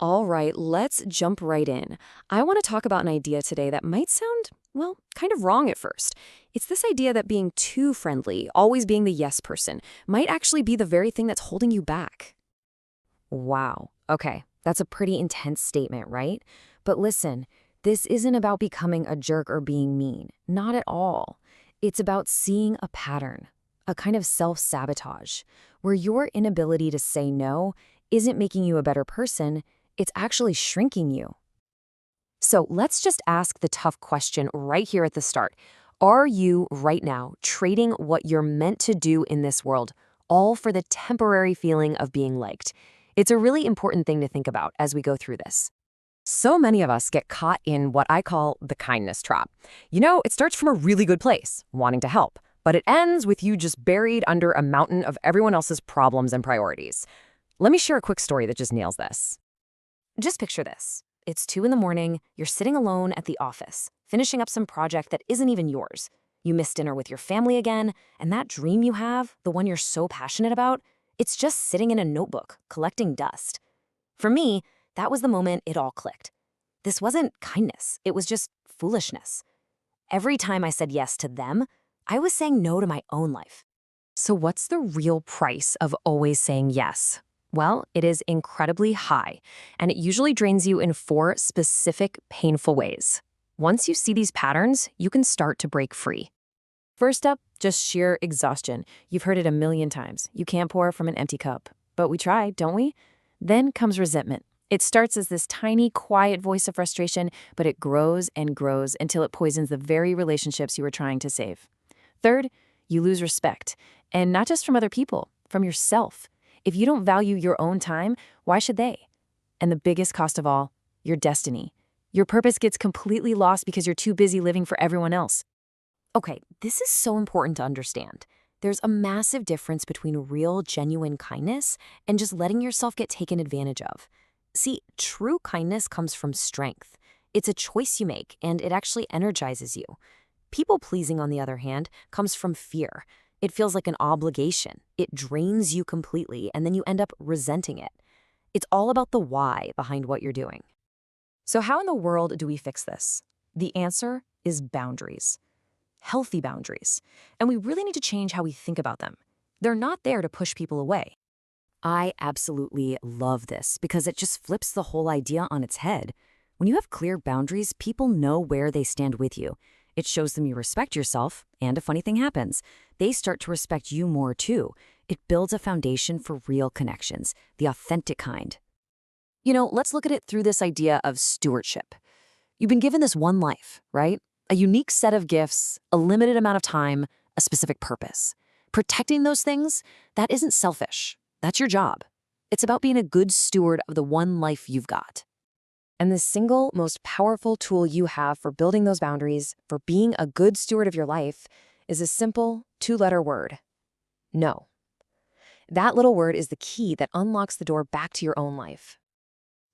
All right, let's jump right in. I want to talk about an idea today that might sound, well, kind of wrong at first. It's this idea that being too friendly, always being the yes person, might actually be the very thing that's holding you back. Wow. Okay, that's a pretty intense statement, right? But listen, this isn't about becoming a jerk or being mean. Not at all. It's about seeing a pattern, a kind of self-sabotage, where your inability to say no isn't making you a better person, it's actually shrinking you. So let's just ask the tough question right here at the start. Are you, right now, trading what you're meant to do in this world, all for the temporary feeling of being liked? It's a really important thing to think about as we go through this. So many of us get caught in what I call the kindness trap. You know, it starts from a really good place, wanting to help, but it ends with you just buried under a mountain of everyone else's problems and priorities. Let me share a quick story that just nails this. Just picture this. It's 2 in the morning, you're sitting alone at the office, finishing up some project that isn't even yours. You miss dinner with your family again, and that dream you have, the one you're so passionate about, it's just sitting in a notebook, collecting dust. For me, that was the moment it all clicked. This wasn't kindness, it was just foolishness. Every time I said yes to them, I was saying no to my own life. So what's the real price of always saying yes? Well, it is incredibly high, and it usually drains you in 4 specific, painful ways. Once you see these patterns, you can start to break free. First up, just sheer exhaustion. You've heard it a million times. You can't pour from an empty cup. But we try, don't we? Then comes resentment. It starts as this tiny, quiet voice of frustration, but it grows and grows until it poisons the very relationships you were trying to save. Third, you lose respect. And not just from other people, from yourself. If you don't value your own time, why should they? And the biggest cost of all, your destiny. Your purpose gets completely lost because you're too busy living for everyone else. Okay, this is so important to understand. There's a massive difference between real, genuine kindness and just letting yourself get taken advantage of. See, true kindness comes from strength. It's a choice you make, and it actually energizes you. People-pleasing, on the other hand, comes from fear. It feels like an obligation. It drains you completely, and then you end up resenting it. It's all about the why behind what you're doing. So how in the world do we fix this? The answer is boundaries. Healthy boundaries. And we really need to change how we think about them. They're not there to push people away. I absolutely love this because it just flips the whole idea on its head. When you have clear boundaries, people know where they stand with you. It shows them you respect yourself, and a funny thing happens. They start to respect you more too. It builds a foundation for real connections, the authentic kind. You know, let's look at it through this idea of stewardship. You've been given this one life, right? A unique set of gifts, a limited amount of time, a specific purpose. Protecting those things, that isn't selfish. That's your job. It's about being a good steward of the one life you've got. And the single most powerful tool you have for building those boundaries, for being a good steward of your life, is a simple 2-letter word: no. That little word is the key that unlocks the door back to your own life.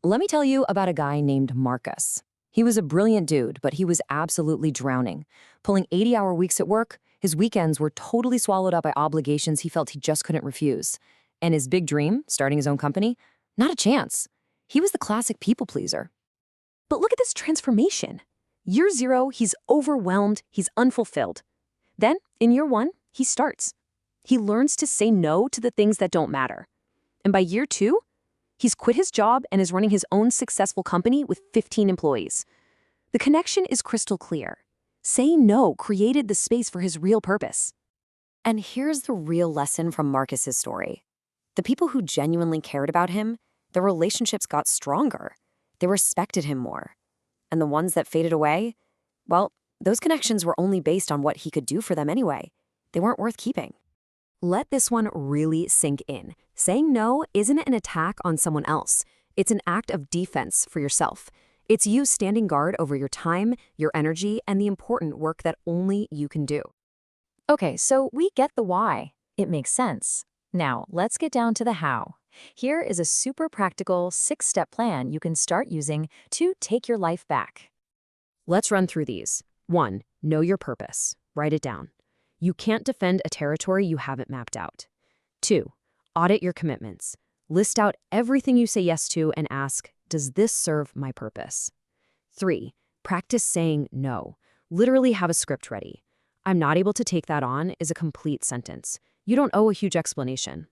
Let me tell you about a guy named Marcus. He was a brilliant dude, but he was absolutely drowning. Pulling 80-hour weeks at work, his weekends were totally swallowed up by obligations he felt he just couldn't refuse. And his big dream, starting his own company, not a chance. He was the classic people pleaser. But look at this transformation. Year 0, he's overwhelmed, he's unfulfilled. Then, in year 1, he starts. He learns to say no to the things that don't matter. And by year 2, he's quit his job and is running his own successful company with 15 employees. The connection is crystal clear. Saying no created the space for his real purpose. And here's the real lesson from Marcus's story. The people who genuinely cared about him, their relationships got stronger. They respected him more. And the ones that faded away, well, those connections were only based on what he could do for them anyway. They weren't worth keeping. Let this one really sink in. Saying no isn't an attack on someone else. It's an act of defense for yourself. It's you standing guard over your time, your energy, and the important work that only you can do. Okay, so we get the why. It makes sense. Now, let's get down to the how. Here is a super practical 6-step plan you can start using to take your life back. Let's run through these. 1, know your purpose. Write it down. You can't defend a territory you haven't mapped out. 2, audit your commitments. List out everything you say yes to and ask, does this serve my purpose? 3. Practice saying no. Literally have a script ready. I'm not able to take that on is a complete sentence. You don't owe a huge explanation.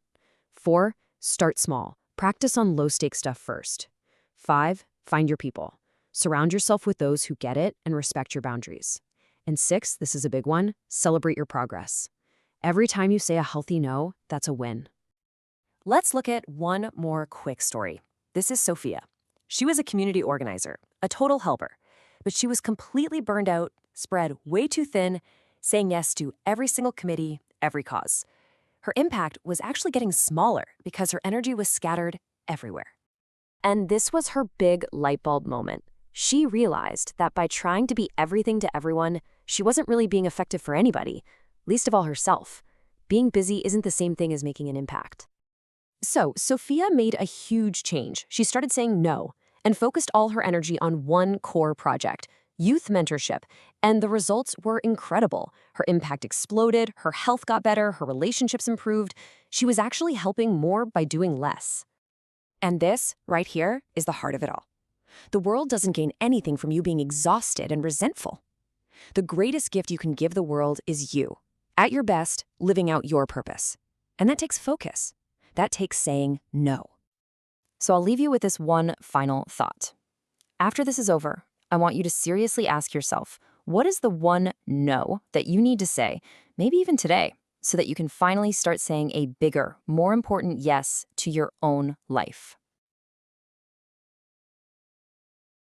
4. Start small. Practice on low-stakes stuff first. 5. Find your people. Surround yourself with those who get it and respect your boundaries. And 6, this is a big one, celebrate your progress. Every time you say a healthy no, that's a win. Let's look at one more quick story. This is Sophia. She was a community organizer, a total helper, but she was completely burned out, spread way too thin, saying yes to every single committee, every cause. Her impact was actually getting smaller because her energy was scattered everywhere. And this was her big light bulb moment. She realized that by trying to be everything to everyone, she wasn't really being effective for anybody, least of all herself. Being busy isn't the same thing as making an impact. So, Sophia made a huge change. She started saying no and focused all her energy on one core project, youth mentorship, and the results were incredible. Her impact exploded, her health got better, her relationships improved. She was actually helping more by doing less. And this, right here, is the heart of it all. The world doesn't gain anything from you being exhausted and resentful. The greatest gift you can give the world is you, at your best, living out your purpose. And that takes focus. That takes saying no. So I'll leave you with this one final thought. After this is over, I want you to seriously ask yourself, what is the one no that you need to say, maybe even today, so that you can finally start saying a bigger, more important yes to your own life?